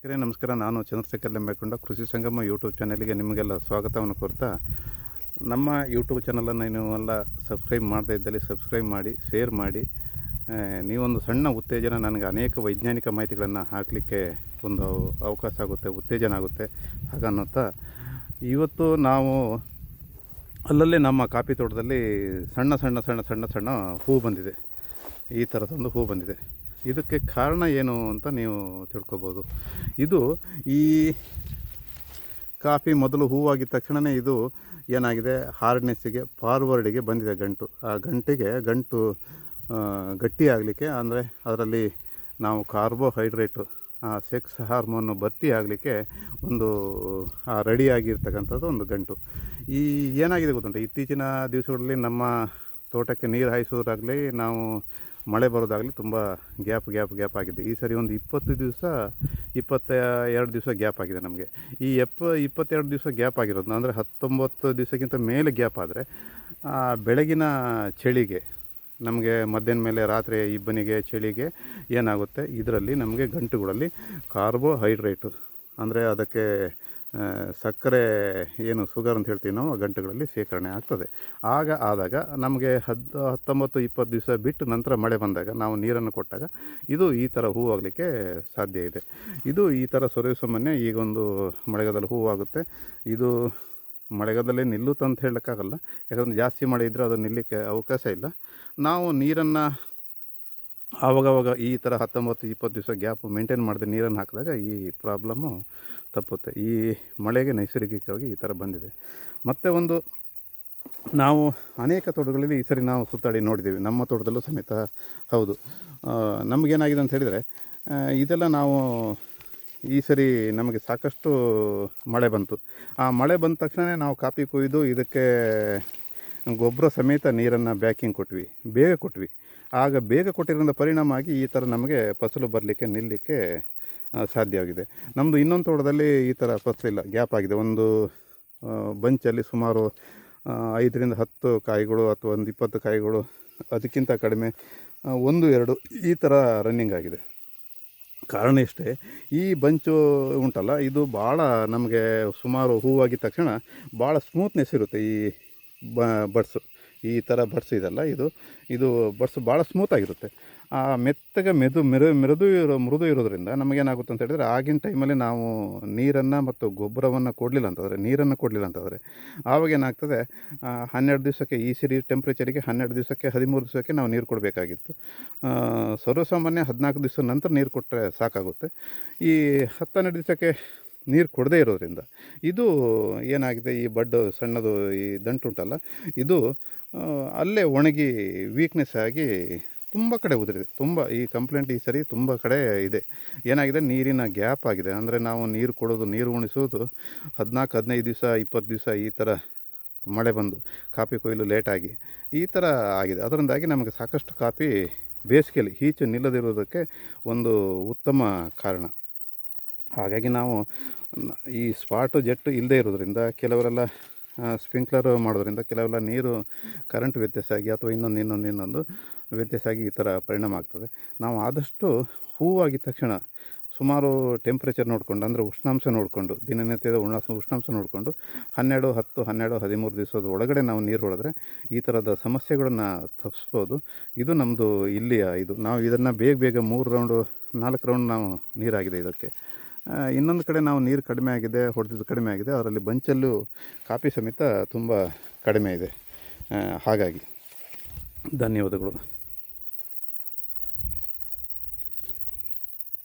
ನಮಸ್ಕಾರ. ನಾನು ಚಂದ್ರಶೇಖರ್ ಲಿಂಬೆಕೊಂಡ ಕೃಷಿ ಸಂಗಮ ಯೂಟ್ಯೂಬ್ ಚಾನಲ್ಗೆ ನಿಮಗೆಲ್ಲ ಸ್ವಾಗತವನ್ನು ಕೋರ್ತಾ, ನಮ್ಮ ಯೂಟ್ಯೂಬ್ ಚಾನಲನ್ನು ನೀವೆಲ್ಲ ಸಬ್ಸ್ಕ್ರೈಬ್ ಮಾಡದೇ ಇದ್ದಲ್ಲಿ ಸಬ್ಸ್ಕ್ರೈಬ್ ಮಾಡಿ, ಶೇರ್ ಮಾಡಿ. ನೀವೊಂದು ಸಣ್ಣ ಉತ್ತೇಜನ, ನನಗೆ ಅನೇಕ ವೈಜ್ಞಾನಿಕ ಮಾಹಿತಿಗಳನ್ನು ಹಾಕಲಿಕ್ಕೆ ಒಂದು ಅವಕಾಶ ಆಗುತ್ತೆ, ಉತ್ತೇಜನ ಆಗುತ್ತೆ ಹಾಗನ್ನುತ್ತಾ, ಇವತ್ತು ನಾವು ಅಲ್ಲಲ್ಲೇ ನಮ್ಮ ಕಾಫಿ ತೋಟದಲ್ಲಿ ಸಣ್ಣ ಸಣ್ಣ ಸಣ್ಣ ಸಣ್ಣ ಸಣ್ಣ ಹೂ ಬಂದಿದೆ. ಈ ಥರದೊಂದು ಹೂ ಬಂದಿದೆ. ಇದಕ್ಕೆ ಕಾರಣ ಏನು ಅಂತ ನೀವು ತಿಳ್ಕೊಬೋದು. ಇದು ಈ ಕಾಫಿ ಮೊದಲು ಹೂವಾಗಿದ್ದ ತಕ್ಷಣವೇ ಇದು ಏನಾಗಿದೆ, ಹಾರ್ಡ್ನೆಸ್ಸಿಗೆ ಫಾರ್ವರ್ಡಿಗೆ ಬಂದಿದೆ ಗಂಟು. ಆ ಗಂಟು ಗಟ್ಟಿಯಾಗಲಿಕ್ಕೆ, ಅಂದರೆ ಅದರಲ್ಲಿ ನಾವು ಕಾರ್ಬೋಹೈಡ್ರೇಟು, ಸೆಕ್ಸ್ ಹಾರ್ಮೋನು ಭರ್ತಿ ಆಗಲಿಕ್ಕೆ ಒಂದು ರೆಡಿಯಾಗಿರ್ತಕ್ಕಂಥದ್ದು ಒಂದು ಗಂಟು. ಈ ಏನಾಗಿದೆ ಗೊತ್ತುಂಟು, ಇತ್ತೀಚಿನ ದಿವಸಗಳಲ್ಲಿ ನಮ್ಮ ತೋಟಕ್ಕೆ ನೀರು ಹಾಯಿಸೋದಾಗಲಿ, ನಾವು ಮಳೆ ಬರೋದಾಗಲಿ ತುಂಬ ಗ್ಯಾಪ್ ಆಗಿದೆ. ಈ ಸರಿ ಒಂದು 22 ದಿವಸ ಗ್ಯಾಪ್ ಆಗಿದೆ ನಮಗೆ. ಈ 22 ದಿವಸ ಗ್ಯಾಪ್ ಆಗಿರೋದು ಅಂದರೆ 19 ದಿವಸಕ್ಕಿಂತ ಮೇಲೆ ಗ್ಯಾಪ್ ಆದರೆ ಬೆಳಗಿನ ಚಳಿಗೆ, ನಮಗೆ ಮಧ್ಯಾಹ್ನ ಮೇಲೆ ರಾತ್ರಿ ಇಬ್ಬನಿಗೆ ಚಳಿಗೆ ಏನಾಗುತ್ತೆ, ಇದರಲ್ಲಿ ನಮಗೆ ಗಂಟುಗಳಲ್ಲಿ ಕಾರ್ಬೋಹೈಡ್ರೇಟು, ಅಂದರೆ ಅದಕ್ಕೆ ಸಕ್ಕರೆ ಏನು ಶುಗರ್ ಅಂತ ಹೇಳ್ತೀವಿ ನಾವು, ಗಂಟುಗಳಲ್ಲಿ ಶೇಖರಣೆ ಆಗ್ತದೆ. ಆದಾಗ ನಮಗೆ 19-20 ದಿವಸ ಬಿಟ್ಟು ನಂತರ ಮಳೆ ಬಂದಾಗ ನಾವು ನೀರನ್ನು ಕೊಟ್ಟಾಗ ಇದು ಈ ಥರ ಹೂವಾಗಲಿಕ್ಕೆ ಸಾಧ್ಯ ಇದೆ. ಇದು ಈ ಥರ ಸರ್ವೇಸಾಮಾನ್ಯ ಈಗೊಂದು ಮಳೆಗಾಲದಲ್ಲಿ ಹೂವಾಗುತ್ತೆ. ಇದು ಮಳೆಗಾಲದಲ್ಲೇ ನಿಲ್ಲುತ್ತೆ ಅಂತ ಹೇಳೋಕ್ಕಾಗಲ್ಲ, ಯಾಕಂದರೆ ಜಾಸ್ತಿ ಮಳೆ ಇದ್ದರೆ ಅದು ನಿಲ್ಲಕ್ಕೆ ಅವಕಾಶ ಇಲ್ಲ. ನಾವು ನೀರನ್ನು ಆವಾಗವಾಗ ಈ ಥರ 19-20 ದಿವಸ ಗ್ಯಾಪ್ ಮೇಂಟೈನ್ ಮಾಡದೆ ನೀರನ್ನು ಹಾಕಿದಾಗ ಈ ಪ್ರಾಬ್ಲಮ್ಮು ತಪ್ಪುತ್ತೆ. ಈ ಮಳೆಗೆ ನೈಸರ್ಗಿಕವಾಗಿ ಈ ಥರ ಬಂದಿದೆ. ಮತ್ತು ಒಂದು, ನಾವು ಅನೇಕ ತೋಟಗಳಲ್ಲಿ ಈ ಸರಿ ನಾವು ಸುತ್ತಾಡಿ ನೋಡಿದ್ದೀವಿ, ನಮ್ಮ ತೋಟದಲ್ಲೂ ಸಮೇತ ಹೌದು. ನಮಗೇನಾಗಿದೆ ಅಂತ ಹೇಳಿದರೆ, ಇದೆಲ್ಲ ನಾವು ಈ ಸರಿ ನಮಗೆ ಸಾಕಷ್ಟು ಮಳೆ ಬಂತು. ಆ ಮಳೆ ಬಂದ ತಕ್ಷಣ ನಾವು ಕಾಫಿ ಕೊಯ್ದು ಇದಕ್ಕೆ ಗೊಬ್ಬರ ಸಮೇತ ನೀರನ್ನು ಬ್ಯಾಕಿಂಗ್ ಕೊಟ್ವಿ. ಆಗ ಬೇಗ ಕೊಟ್ಟಿರೋದ್ರಿಂದ ಪರಿಣಾಮ ಆಗಿ ಈ ಥರ ನಮಗೆ ಫಸಲು ಬರಲಿಕ್ಕೆ ನಿಲ್ಲಲಿಕ್ಕೆ ಸಾಧ್ಯವಾಗಿದೆ. ನಮ್ಮದು ಇನ್ನೊಂದು ತೋಟದಲ್ಲಿ ಈ ಥರ ಫಸಲಿಲ್ಲ, ಗ್ಯಾಪ್ ಆಗಿದೆ. ಒಂದು ಬಂಚಲ್ಲಿ ಸುಮಾರು 5-10 ಕಾಯಿಗಳು ಅಥವಾ ಒಂದು 20 ಕಾಯಿಗಳು, ಅದಕ್ಕಿಂತ ಕಡಿಮೆ 1-2 ಈ ಥರ ರನ್ನಿಂಗ್ ಆಗಿದೆ. ಕಾರಣ ಇಷ್ಟೇ, ಈ ಬಂಚು ಉಂಟಲ್ಲ, ಇದು ಭಾಳ ನಮಗೆ ಸುಮಾರು ಹೂವಾಗಿದ್ದ ತಕ್ಷಣ ಭಾಳ ಸ್ಮೂತ್ನೆಸ್ ಇರುತ್ತೆ. ಈ ಬಡ್ಸು, ಈ ಥರ ಬಡ್ಸ್ ಇದಲ್ಲ, ಇದು ಬಡ್ಸು ಭಾಳ ಸ್ಮೂತಾಗಿರುತ್ತೆ. ಮೆತ್ತಗೆ ಮೃದು ಇರೋದ್ರಿಂದ ನಮಗೇನಾಗುತ್ತೆ ಅಂತ ಹೇಳಿದರೆ, ಆಗಿನ ಟೈಮಲ್ಲಿ ನಾವು ನೀರನ್ನು ಮತ್ತು ಗೊಬ್ಬರವನ್ನು ಕೊಡಲಿಲ್ಲ ಅಂತಂದರೆ ಆವಾಗ ಏನಾಗ್ತದೆ, 12 ದಿವಸಕ್ಕೆ, ಈ ಸರಿ ಟೆಂಪ್ರೇಚರಿಗೆ 12 ದಿವಸಕ್ಕೆ 13 ದಿವಸಕ್ಕೆ ನಾವು ನೀರು ಕೊಡಬೇಕಾಗಿತ್ತು. ಸರ್ವಸಾಮಾನ್ಯ 14 ದಿವಸ ನಂತರ ನೀರು ಕೊಟ್ಟರೆ ಸಾಕಾಗುತ್ತೆ. ಈ 10-12 ದಿವಸಕ್ಕೆ ನೀರು ಕೊಡದೇ ಇರೋದ್ರಿಂದ ಇದು ಏನಾಗಿದೆ, ಈ ಬಡ್ಡು ಸಣ್ಣದು ಈ ದಂಟುಂಟಲ್ಲ, ಇದು ಅಲ್ಲೇ ಒಣಗಿ ವೀಕ್ನೆಸ್ ಆಗಿ ತುಂಬ ಕಡೆ ಉದುರಿದೆ. ಈ ಕಂಪ್ಲೇಂಟ್ ಈ ಸರಿ ತುಂಬ ಕಡೆ ಇದೆ. ಏನಾಗಿದೆ, ನೀರಿನ ಗ್ಯಾಪ್ ಆಗಿದೆ. ಅಂದರೆ ನಾವು ನೀರು ಉಣಿಸೋದು 14-15 ದಿವಸ 20 ದಿವಸ ಈ ಥರ ಮಳೆ ಬಂದು ಕಾಫಿ ಕೊಯ್ಲು ಲೇಟಾಗಿ ಈ ಥರ ಆಗಿದೆ. ಅದರಿಂದಾಗಿ ನಮಗೆ ಸಾಕಷ್ಟು ಕಾಫಿ ಬೇಸಿಗೆಯಲ್ಲಿ ಈಚೆ ನಿಲ್ಲದಿರೋದಕ್ಕೆ ಒಂದು ಉತ್ತಮ ಕಾರಣ. ಹಾಗಾಗಿ ನಾವು ಈ ಸ್ಪಾಟು ಜೆಟ್ಟು ಇಲ್ಲದೇ ಇರೋದ್ರಿಂದ, ಕೆಲವರೆಲ್ಲ ಸ್ಪ್ರಿಂಕ್ಲರ್ ಮಾಡೋದ್ರಿಂದ, ಕೆಲವೆಲ್ಲ ನೀರು ಕರೆಂಟ್ ವ್ಯತ್ಯಾಸ ಆಗಿ ಅಥವಾ ಇನ್ನೊಂದು ವ್ಯತ್ಯಾಸ ಆಗಿ ಈ ಥರ ಪರಿಣಾಮ ಆಗ್ತದೆ. ನಾವು ಆದಷ್ಟು ಹೂವಾಗಿದ್ದ ತಕ್ಷಣ ಸುಮಾರು ಟೆಂಪ್ರೇಚರ್ ನೋಡಿಕೊಂಡು, ಅಂದರೆ ಉಷ್ಣಾಂಶ ನೋಡಿಕೊಂಡು, ದಿನನಿತ್ಯದ ಉಷ್ಣಾಂಶ ನೋಡಿಕೊಂಡು 12, 10, 12, 13 ದಿವಸದ ಒಳಗಡೆ ನಾವು ನೀರು ಹೊಡೆದ್ರೆ ಈ ಥರದ ಸಮಸ್ಯೆಗಳನ್ನು ತಪ್ಪಿಸ್ಬೋದು. ಇದು ನಮ್ಮದು ಇಲ್ಲಿಯ ನಾವು ಇದನ್ನು ಬೇಗ 3 ರೌಂಡು 4 ರೌಂಡ್ ನಾವು ನೀರಾಗಿದೆ ಇದಕ್ಕೆ. ಇನ್ನೊಂದು ಕಡೆ ನಾವು ನೀರು ಕಡಿಮೆ ಆಗಿದೆ, ಹೊಡೆದಿದ್ದು ಕಡಿಮೆ ಆಗಿದೆ, ಅದರಲ್ಲಿ ಬಂಚಲ್ಲೂ ಕಾಫಿ ಸಮೇತ ತುಂಬ ಕಡಿಮೆ ಇದೆ. ಹಾಗಾಗಿ ಧನ್ಯವಾದಗಳು.